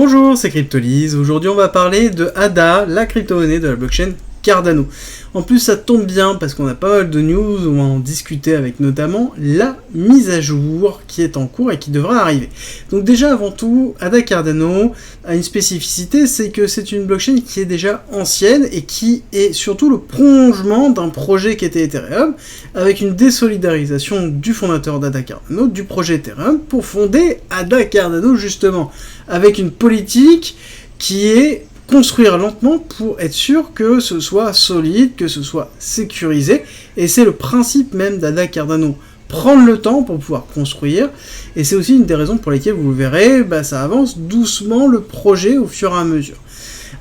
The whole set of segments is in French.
Bonjour, c'est Cryptolyse. Aujourd'hui, on va parler de ADA, la crypto-monnaie de la blockchain Cardano. En plus, ça tombe bien parce qu'on a pas mal de news, on va en discuter avec notamment la mise à jour qui est en cours et qui devrait arriver. Donc déjà, avant tout, ADA Cardano a une spécificité, c'est que c'est une blockchain qui est déjà ancienne et qui est surtout le prolongement d'un projet qui était Ethereum, avec une désolidarisation du fondateur d'ADA Cardano, du projet Ethereum, pour fonder ADA Cardano justement, avec une politique qui est construire lentement pour être sûr que ce soit solide, que ce soit sécurisé, et c'est le principe même d'ADA Cardano. Prendre le temps pour pouvoir construire, et c'est aussi une des raisons pour lesquelles vous le verrez, ça avance doucement le projet au fur et à mesure.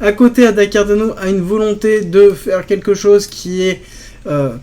À côté, ADA Cardano a une volonté de faire quelque chose qui est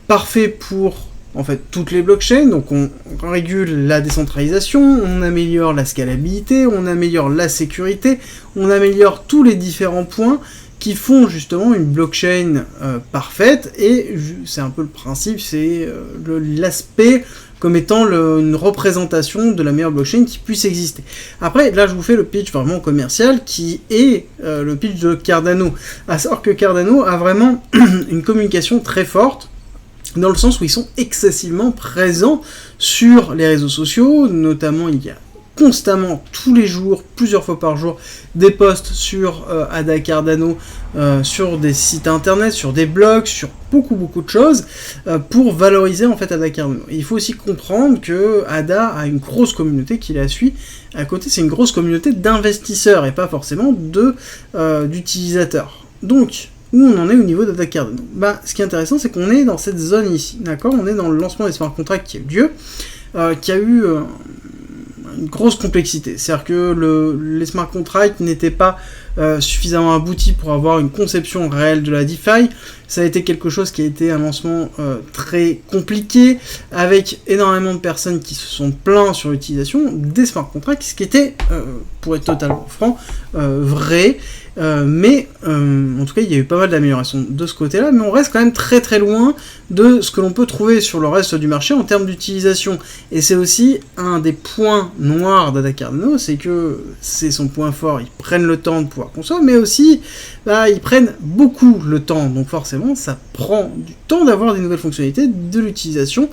parfait pour en fait toutes les blockchains, donc on régule la décentralisation, on améliore la scalabilité, on améliore la sécurité, on améliore tous les différents points qui font justement une blockchain parfaite, et c'est un peu le principe, c'est l'aspect comme étant une représentation de la meilleure blockchain qui puisse exister. Après, là je vous fais le pitch vraiment commercial qui est le pitch de Cardano, à savoir que Cardano a vraiment une communication très forte, dans le sens où ils sont excessivement présents sur les réseaux sociaux, notamment il y a constamment, tous les jours, plusieurs fois par jour, des posts sur ADA Cardano, sur des sites internet, sur des blogs, sur beaucoup de choses, pour valoriser en fait ADA Cardano. Et il faut aussi comprendre que ADA a une grosse communauté qui la suit. À côté, c'est une grosse communauté d'investisseurs et pas forcément d'utilisateurs. Donc, où on en est au niveau d'ADA Cardano. Ce qui est intéressant, c'est qu'on est dans cette zone ici, d'accord ? On est dans le lancement des smart contracts qui a eu lieu, qui a eu une grosse complexité. C'est-à-dire que les smart contracts n'étaient pas suffisamment aboutis pour avoir une conception réelle de la DeFi. Ça a été quelque chose qui a été un lancement très compliqué, avec énormément de personnes qui se sont plaints sur l'utilisation des smart contracts, ce qui était, pour être totalement franc, vrai. Mais en tout cas il y a eu pas mal d'améliorations de ce côté là, mais on reste quand même très loin de ce que l'on peut trouver sur le reste du marché en termes d'utilisation, et c'est aussi un des points noirs d'ADA Cardano, c'est que c'est son point fort, ils prennent le temps de pouvoir construire, mais aussi ils prennent beaucoup le temps, donc forcément ça prend du temps d'avoir des nouvelles fonctionnalités de l'utilisation,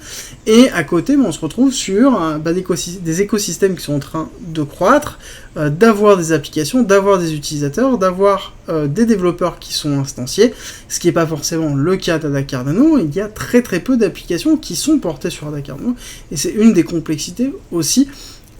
et à côté on se retrouve sur des écosystèmes qui sont en train de croître, d'avoir des applications, d'avoir des utilisateurs, d'avoir des développeurs qui sont instanciés, ce qui n'est pas forcément le cas d'ADA Cardano. Il y a très peu d'applications qui sont portées sur ADA Cardano, et c'est une des complexités aussi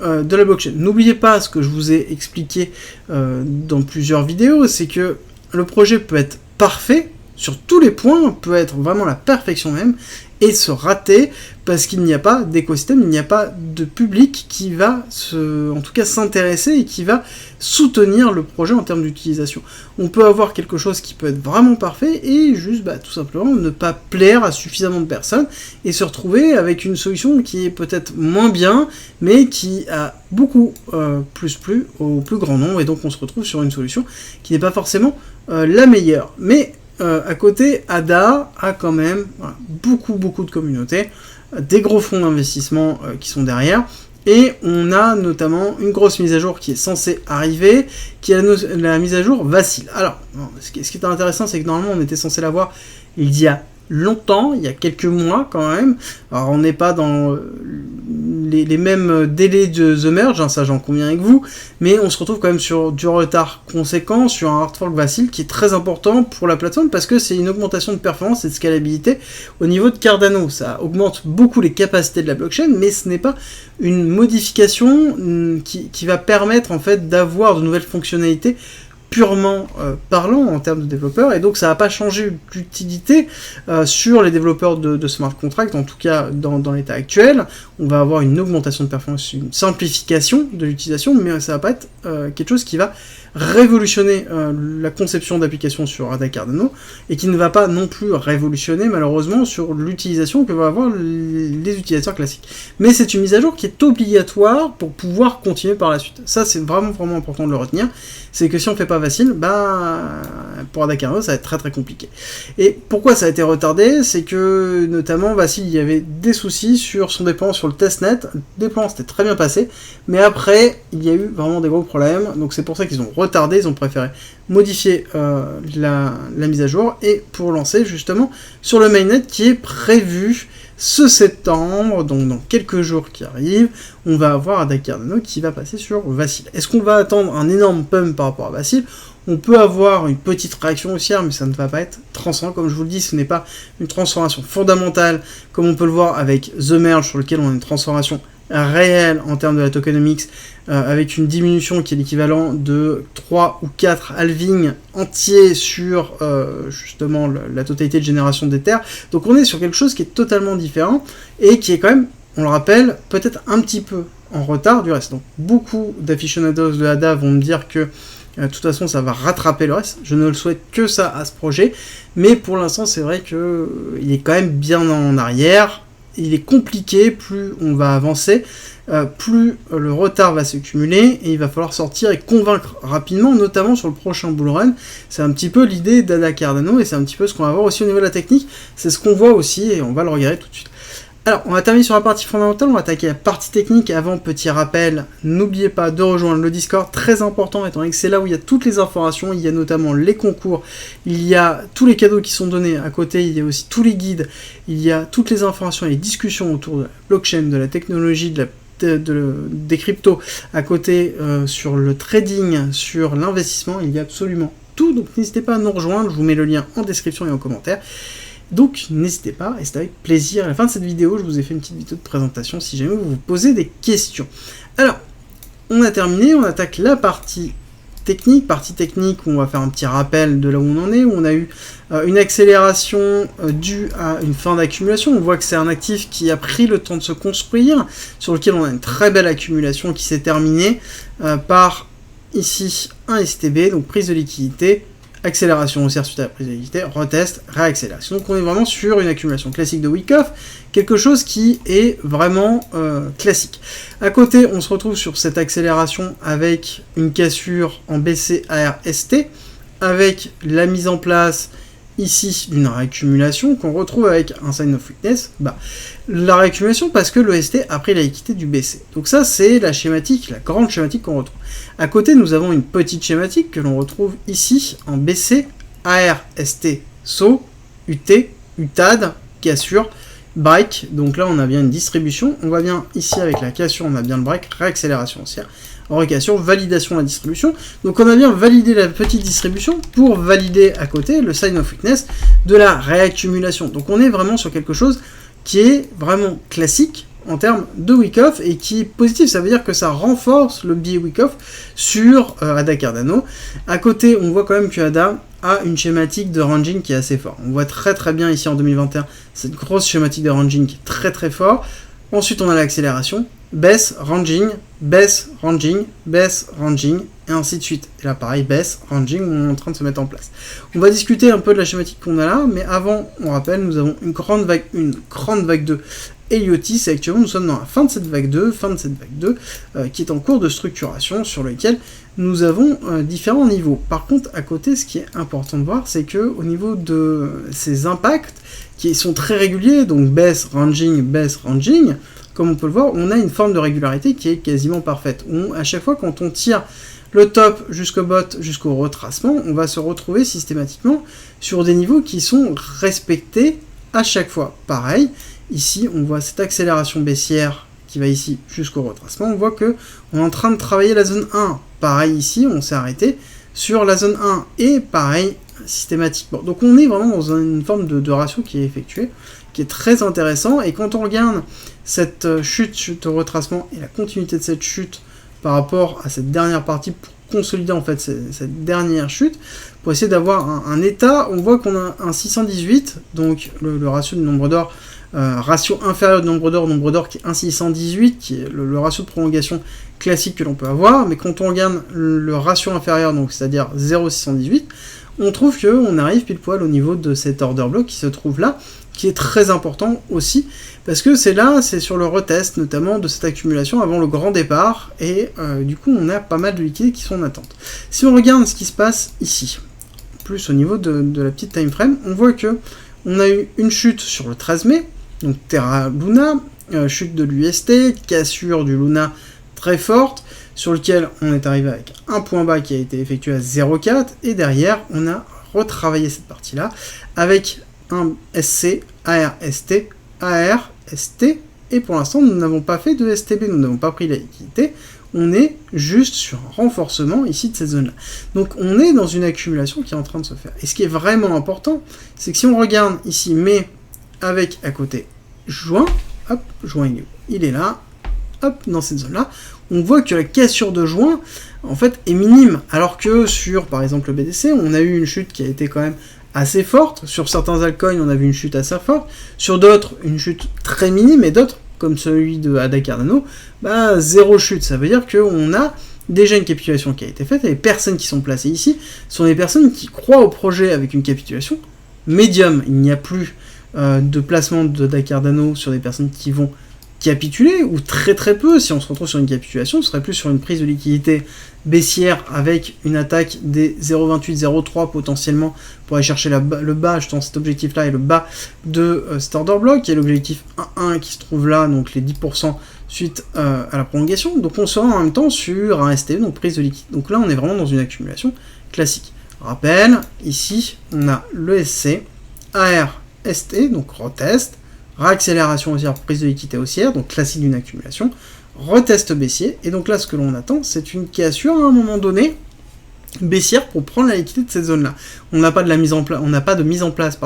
de la blockchain. N'oubliez pas ce que je vous ai expliqué dans plusieurs vidéos, c'est que le projet peut être parfait sur tous les points, peut être vraiment la perfection même, et se rater parce qu'il n'y a pas d'écosystème, il n'y a pas de public qui va en tout cas s'intéresser et qui va soutenir le projet en termes d'utilisation. On peut avoir quelque chose qui peut être vraiment parfait et juste tout simplement ne pas plaire à suffisamment de personnes et se retrouver avec une solution qui est peut-être moins bien mais qui a beaucoup plus plu au plus grand nombre, et donc on se retrouve sur une solution qui n'est pas forcément la meilleure. Mais à côté, ADA a quand même beaucoup de communautés, des gros fonds d'investissement qui sont derrière, et on a notamment une grosse mise à jour qui est censée arriver, qui est la mise à jour Vacil. Alors, ce qui est intéressant, c'est que normalement on était censé l'avoir il y a longtemps, il y a quelques mois quand même. Alors on n'est pas dans les mêmes délais de The Merge, ça j'en conviens avec vous, mais on se retrouve quand même sur du retard conséquent, sur un hard fork Vacil qui est très important pour la plateforme, parce que c'est une augmentation de performance et de scalabilité au niveau de Cardano. Ça augmente beaucoup les capacités de la blockchain, mais ce n'est pas une modification qui va permettre en fait d'avoir de nouvelles fonctionnalités purement parlant en termes de développeurs, et donc ça va pas changer l'utilité sur les développeurs de smart contracts, en tout cas dans l'état actuel. On va avoir une augmentation de performance, une simplification de l'utilisation, mais ça va pas être quelque chose qui va révolutionner la conception d'applications sur ADA Cardano, et qui ne va pas non plus révolutionner malheureusement sur l'utilisation que vont avoir les utilisateurs classiques. Mais c'est une mise à jour qui est obligatoire pour pouvoir continuer par la suite. Ça c'est vraiment important de le retenir, c'est que si on fait pas Vassil, pour Ada Cardano, ça va être très très compliqué. Et pourquoi ça a été retardé? C'est que, notamment, Vassil, il y avait des soucis sur son déploiement sur le testnet. Le déploiement s'était très bien passé, mais après, il y a eu vraiment des gros problèmes. Donc c'est pour ça qu'ils ont retardé, ils ont préféré modifier la mise à jour, et pour lancer justement sur le mainnet qui est prévu ce septembre, donc dans quelques jours qui arrivent, on va avoir Ada Cardano qui va passer sur Vassil. Est-ce qu'on va attendre un énorme pump par rapport à Vassil? On peut avoir une petite réaction haussière, mais ça ne va pas être transcendant. Comme je vous le dis, ce n'est pas une transformation fondamentale, comme on peut le voir avec The Merge, sur lequel on a une transformation réelle en termes de la tokenomics, avec une diminution qui est l'équivalent de 3 ou 4 halvings entiers sur justement la totalité de génération d'Ether. Donc on est sur quelque chose qui est totalement différent, et qui est quand même, on le rappelle, peut-être un petit peu en retard du reste. Donc beaucoup d'aficionados de ADA vont me dire que de toute façon ça va rattraper le reste. Je ne le souhaite que ça à ce projet, mais pour l'instant c'est vrai qu'il est quand même bien en arrière. Il est compliqué, plus on va avancer, plus le retard va se cumuler, et il va falloir sortir et convaincre rapidement, notamment sur le prochain bull run. C'est un petit peu l'idée d'Ada Cardano, et c'est un petit peu ce qu'on va voir aussi au niveau de la technique. C'est ce qu'on voit aussi, et on va le regarder tout de suite. Alors, on va terminer sur la partie fondamentale, on va attaquer la partie technique. Avant, petit rappel, n'oubliez pas de rejoindre le Discord, très important, étant donné que c'est là où il y a toutes les informations. Il y a notamment les concours, il y a tous les cadeaux qui sont donnés à côté, il y a aussi tous les guides, il y a toutes les informations et les discussions autour de la blockchain, de la technologie, des cryptos à côté, sur le trading, sur l'investissement. Il y a absolument tout, donc n'hésitez pas à nous rejoindre, je vous mets le lien en description et en commentaire. Donc n'hésitez pas, et c'est avec plaisir. À la fin de cette vidéo, je vous ai fait une petite vidéo de présentation si jamais vous vous posez des questions. Alors, on a terminé, on attaque la partie technique où on va faire un petit rappel de là où on en est, où on a eu une accélération due à une fin d'accumulation. On voit que c'est un actif qui a pris le temps de se construire, sur lequel on a une très belle accumulation qui s'est terminée par ici un STB, donc prise de liquidité, accélération haussière suite à la prise de liquidité, retest, réaccélération. Donc on est vraiment sur une accumulation classique de Wyckoff, quelque chose qui est vraiment classique. À côté, on se retrouve sur cette accélération avec une cassure en BC-ARST, avec la mise en place ici d'une réaccumulation qu'on retrouve avec un sign of weakness. La réaccumulation parce que le ST a pris la liquidité du BC. Donc ça, c'est la schématique, la grande schématique qu'on retrouve. À côté, nous avons une petite schématique que l'on retrouve ici en BC, ARST, SO, UT, UTAD, cassure, break. Donc là, on a bien une distribution. On voit bien ici avec la cassure, on a bien le break, réaccélération haussière, recassure, validation de la distribution. Donc on a bien validé la petite distribution pour valider à côté le sign of weakness de la réaccumulation. Donc on est vraiment sur quelque chose qui est vraiment classique en termes de Wyckoff et qui est positif. Ça veut dire que ça renforce le biais Wyckoff sur Ada Cardano. À côté, on voit quand même que Ada a une schématique de ranging qui est assez forte. On voit très très bien ici en 2021 cette grosse schématique de ranging qui est très très fort. Ensuite, on a l'accélération, baisse, ranging, baisse, ranging, baisse, ranging, et ainsi de suite. Et là, pareil, baisse, ranging, on est en train de se mettre en place. On va discuter un peu de la schématique qu'on a là, mais avant, on rappelle, nous avons une grande vague 2 Eliotis, et actuellement, nous sommes dans la fin de cette vague 2, qui est en cours de structuration, sur lequel nous avons différents niveaux. Par contre, à côté, ce qui est important de voir, c'est que au niveau de ces impacts, qui sont très réguliers, donc baisse, ranging, comme on peut le voir, on a une forme de régularité qui est quasiment parfaite. À chaque fois, quand on tire le top jusqu'au bot, jusqu'au retracement, on va se retrouver systématiquement sur des niveaux qui sont respectés à chaque fois. Pareil, ici, on voit cette accélération baissière qui va ici jusqu'au retracement. On voit que on est en train de travailler la zone 1. Pareil ici, on s'est arrêté sur la zone 1. Et pareil, systématiquement. Donc on est vraiment dans une forme de ratio qui est effectuée, qui est très intéressant. Et quand on regarde cette chute au retracement et la continuité de cette chute par rapport à cette dernière partie pour consolider en fait cette dernière chute, pour essayer d'avoir un état, on voit qu'on a un 618, donc le ratio du nombre d'or ratio inférieur du nombre d'or qui est 1,618, qui est le ratio de prolongation classique que l'on peut avoir, mais quand on regarde le ratio inférieur, donc c'est-à-dire 0,618, on trouve qu'on arrive pile poil au niveau de cet order block qui se trouve là, qui est très important aussi, parce que c'est sur le retest notamment de cette accumulation avant le grand départ, et du coup on a pas mal de liquidités qui sont en attente. Si on regarde ce qui se passe ici, plus au niveau de la petite time frame, on voit que on a eu une chute sur le 13 mai, donc Terra Luna, chute de l'UST, cassure du Luna très forte, sur lequel on est arrivé avec un point bas qui a été effectué à 0,4, et derrière on a retravaillé cette partie-là avec un SC, AR, ST, AR, ST, et pour l'instant nous n'avons pas fait de STB, nous n'avons pas pris la liquidité, on est juste sur un renforcement ici de cette zone-là. Donc on est dans une accumulation qui est en train de se faire. Et ce qui est vraiment important, c'est que si on regarde ici, mais avec à côté juin, hop, juin il est là, hop, dans cette zone-là, on voit que la cassure de juin, en fait, est minime, alors que sur, par exemple, le BTC, on a eu une chute qui a été quand même assez forte, sur certains altcoins, on a vu une chute assez forte, sur d'autres, une chute très minime, et d'autres, comme celui de ADA Cardano, zéro chute, ça veut dire qu'on a déjà une capitulation qui a été faite, et les personnes qui sont placées ici sont des personnes qui croient au projet avec une capitulation médium, il n'y a plus de placement d'ADA Cardano sur des personnes qui vont capituler, ou très très peu. Si on se retrouve sur une capitulation, ce serait plus sur une prise de liquidité baissière avec une attaque des 0,28, 0,3 potentiellement pour aller chercher le bas, justement cet objectif là, et le bas de cet order block, qui est l'objectif 1,1 qui se trouve là, donc les 10% suite à la prolongation. Donc on sera en même temps sur un ST, donc prise de liquide. Donc là on est vraiment dans une accumulation classique. Rappel, ici on a le SC, AR, ST, donc retest, réaccélération haussière, prise de liquidité haussière, donc classique d'une accumulation, retest baissier, et donc là ce que l'on attend, c'est une cassure à un moment donné baissière pour prendre la liquidité de cette zone-là. On n'a pas de mise en place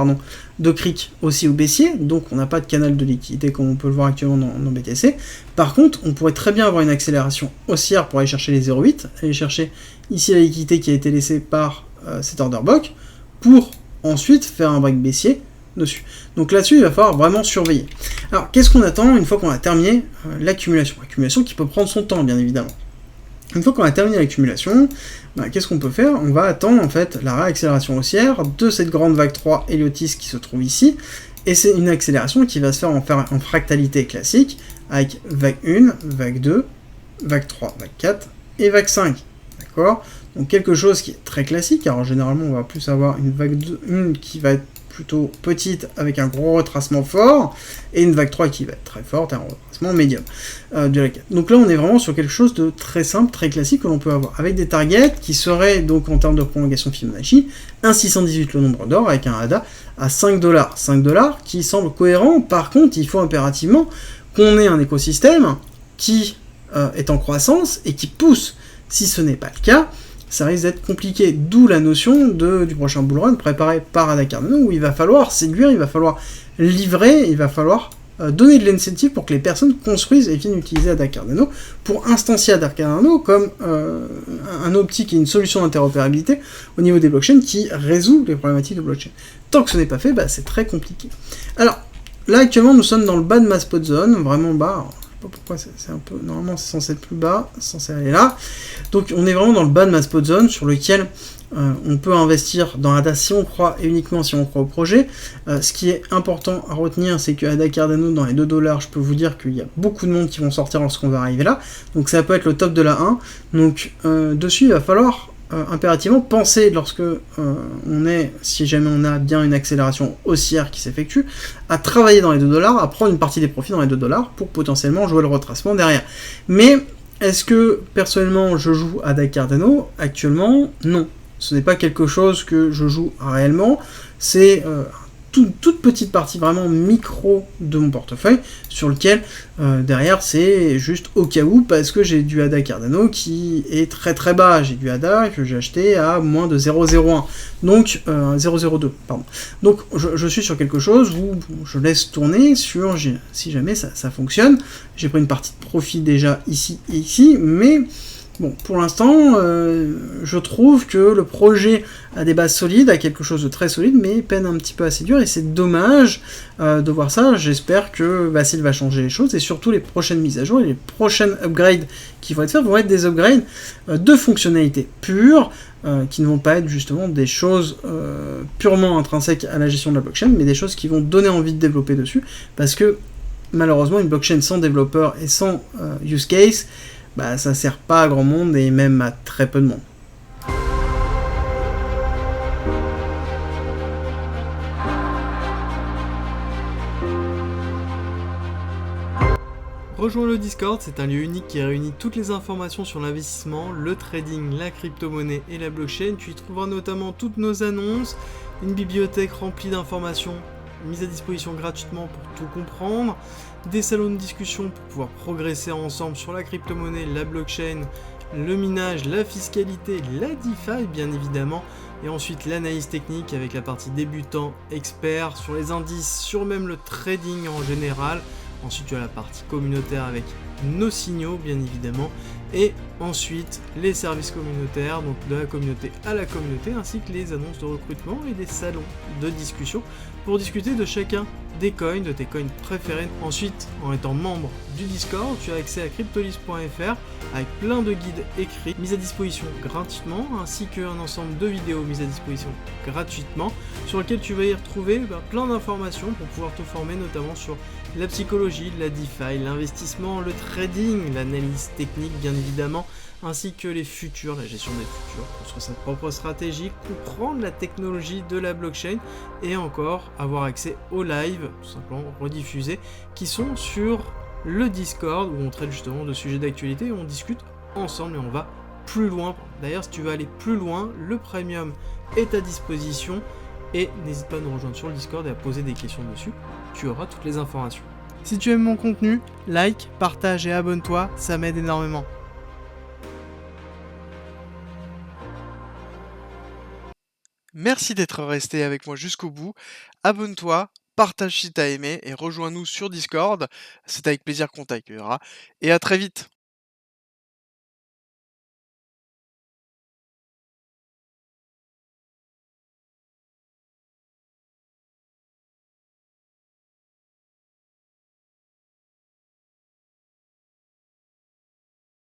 de cric aussi au baissier, donc on n'a pas de canal de liquidité comme on peut le voir actuellement dans BTC. Par contre, on pourrait très bien avoir une accélération haussière pour aller chercher les 0,8, aller chercher ici la liquidité qui a été laissée par cet order block, pour ensuite faire un break baissier dessus. Donc là-dessus, il va falloir vraiment surveiller. Alors, qu'est-ce qu'on attend une fois qu'on a terminé l'accumulation? Accumulation qui peut prendre son temps, bien évidemment. Une fois qu'on a terminé l'accumulation, qu'est-ce qu'on peut faire? On va attendre en fait la réaccélération haussière de cette grande vague 3 Heliotis qui se trouve ici, et c'est une accélération qui va se faire en fractalité classique, avec vague 1, vague 2, vague 3, vague 4 et vague 5. D'accord? Donc quelque chose qui est très classique, alors généralement on va plus avoir une vague 1 qui va être plutôt petite avec un gros retracement fort, et une vague 3 qui va être très forte, un retracement médium de la 4. Donc là on est vraiment sur quelque chose de très simple, très classique que l'on peut avoir, avec des targets qui seraient donc en termes de prolongation Fibonacci, 1,618 le nombre d'or avec un ADA à 5$. 5$ qui semble cohérent. Par contre il faut impérativement qu'on ait un écosystème qui est en croissance et qui pousse. Si ce n'est pas le cas, ça risque d'être compliqué, d'où la notion du prochain bull run préparé par ADA Cardano, où il va falloir séduire, il va falloir livrer, il va falloir donner de l'incentive pour que les personnes construisent et viennent utiliser ADA Cardano pour instancier ADA Cardano comme un optique et une solution d'interopérabilité au niveau des blockchains qui résout les problématiques de blockchain. Tant que ce n'est pas fait, c'est très compliqué. Alors, là actuellement nous sommes dans le bas de ma spot zone, vraiment bas. Pourquoi c'est un peu... Normalement c'est censé être plus bas, c'est censé aller là. Donc on est vraiment dans le bas de ma spot zone sur lequel on peut investir dans ADA si on croit, et uniquement si on croit au projet. Ce qui est important à retenir, c'est que ADA Cardano dans les $2, je peux vous dire qu'il y a beaucoup de monde qui vont sortir lorsqu'on va arriver là. Donc ça peut être le top de la 1. Donc dessus il va falloir impérativement penser lorsque si jamais on a bien une accélération haussière qui s'effectue, à travailler dans les $2, à prendre une partie des profits dans les $2 pour potentiellement jouer le retracement derrière. Mais est-ce que personnellement je joue ADA Cardano? Actuellement, non. Ce n'est pas quelque chose que je joue réellement, c'est toute petite partie vraiment micro de mon portefeuille sur lequel derrière c'est juste au cas où, parce que j'ai du ADA Cardano qui est très très bas, j'ai du ADA que j'ai acheté à moins de 0,01, donc 0,02 pardon. Donc je suis sur quelque chose où je laisse tourner sur si jamais ça fonctionne. J'ai pris une partie de profit déjà ici et ici, mais Bon, pour l'instant, je trouve que le projet a des bases solides, a quelque chose de très solide, mais peine un petit peu à séduire, et c'est dommage de voir ça. J'espère que Vassil va changer les choses, et surtout les prochaines mises à jour et les prochaines upgrades qui vont être faites vont être des upgrades de fonctionnalités pures, qui ne vont pas être justement des choses purement intrinsèques à la gestion de la blockchain, mais des choses qui vont donner envie de développer dessus, parce que malheureusement, une blockchain sans développeur et sans use case, bah ça sert pas à grand monde et même à très peu de monde. Rejoins le Discord, c'est un lieu unique qui réunit toutes les informations sur l'investissement, le trading, la crypto-monnaie et la blockchain. Tu y trouveras notamment toutes nos annonces, une bibliothèque remplie d'informations mises à disposition gratuitement pour tout comprendre, des salons de discussion pour pouvoir progresser ensemble sur la crypto-monnaie, la blockchain, le minage, la fiscalité, la DeFi bien évidemment, et ensuite l'analyse technique avec la partie débutant, expert, sur les indices, sur même le trading en général. Ensuite tu as la partie communautaire avec nos signaux bien évidemment, et ensuite les services communautaires, donc de la communauté à la communauté, ainsi que les annonces de recrutement et des salons de discussion pour discuter de chacun des coins, de tes coins préférés. Ensuite, en étant membre du Discord, tu as accès à cryptolis.fr avec plein de guides écrits mis à disposition gratuitement, ainsi qu'un ensemble de vidéos mises à disposition gratuitement, sur lesquelles tu vas y retrouver plein d'informations pour pouvoir te former notamment sur la psychologie, la DeFi, l'investissement, le trading, l'analyse technique bien évidemment, ainsi que les futurs, la gestion des futurs, construire sa propre stratégie, comprendre la technologie de la blockchain et encore avoir accès aux lives, tout simplement rediffusés, qui sont sur le Discord où on traite justement de sujets d'actualité et on discute ensemble et on va plus loin. D'ailleurs, si tu veux aller plus loin, le premium est à disposition et n'hésite pas à nous rejoindre sur le Discord et à poser des questions dessus, tu auras toutes les informations. Si tu aimes mon contenu, like, partage et abonne-toi, ça m'aide énormément. Merci d'être resté avec moi jusqu'au bout. Abonne-toi, partage si t'as aimé et rejoins-nous sur Discord. C'est avec plaisir qu'on t'accueillera. Et à très vite.